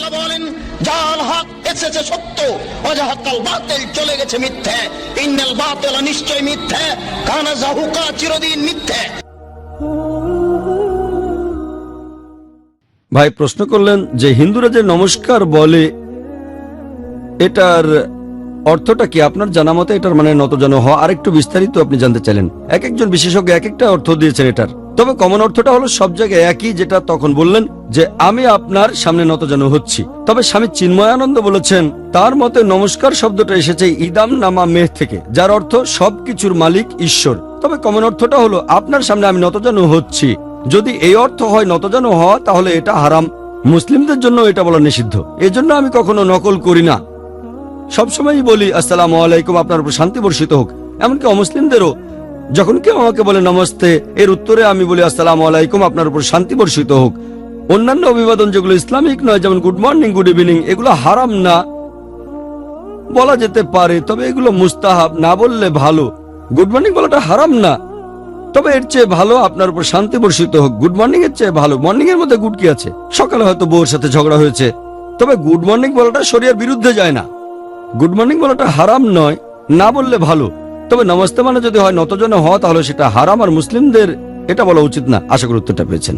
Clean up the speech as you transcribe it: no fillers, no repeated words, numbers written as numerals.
তাআলা বলেন, জাল হক এসেছে সত্য, ওয়াজাহাকাল বাতিল চলে গেছে মিথ্যে। ইন্নাল বাতিলা নিশ্চয় মিথ্যে, কানা যাহুকা চিরদিন মিথ্যে। ভাই প্রশ্ন করলেন যে হিন্দুরা যে নমস্কার বলে এটার অর্থটা কি? আপনার জানা মতে এটার মানে নতজানু হওয়া। আরেকটু বিস্তারিত আপনি জানতে চাইলেন। এক একজন বিশেষজ্ঞ এক একটা অর্থ দিয়েছেন এটার, তবে কমন অর্থটা হলো সব জায়গায় একই, যেটা তখন বললেন যে আমি আপনার সামনে নতজানু হচ্ছি। তবে স্বামী চিন্ময়ানন্দ বলেছেন তার মতে নমস্কার শব্দটা এসেছে ইদাম নামা মেহ থেকে, যার অর্থ সবকিছুর মালিক ঈশ্বর। তবে কমন অর্থটা হলো আপনার সামনে আমি নতজানু হচ্ছি। যদি এই অর্থ হয় নতজানু হওয়া, তাহলে এটা হারাম। মুসলিমদের জন্য এটা বলা নিষিদ্ধ। এজন্য আমি কখনো নকল করি না, সবসময়ই বলি আসসালামু আলাইকুম, আপনার উপর শান্তি বর্ষিত হোক। এমনকি অমুসলিমদেরও যখন কেউ আমাকে বলে নমস্তে, এর উত্তরে আমি বলি আসসালামু আলাইকুম, আপনার উপর শান্তি বর্ষিত হোক। অন্যান্য অভিবাদন যেগুলো ইসলামিক নয়, যেমন গুড মর্নিং, গুড ইভিনিং, এগুলো হারাম না, বলা যেতে পারে, তবে এগুলো মুস্তাহাব, না বললে ভালো। গুড মর্নিং বলাটা হারাম না, তবে এর চেয়ে ভালো আপনার উপর শান্তি বর্ষিত হোক। গুড মর্নিং এর চেয়ে ভালো। মর্নিং এর মধ্যে গুড কি আছে? সকালে হয়তো বউর সাথে ঝগড়া হয়েছে, তবে গুড মর্নিং বলাটা শরিয়ার বিরুদ্ধে যায় না। গুড মর্নিং বলাটা হারাম নয়, না বললে ভালো। তবে নমস্তে মানে যদি হয় নতজানু হওয়া, তাহলে সেটা হারাম, আর মুসলিমদের এটা বলা উচিত না। আশা করি উত্তরটা পেয়েছেন।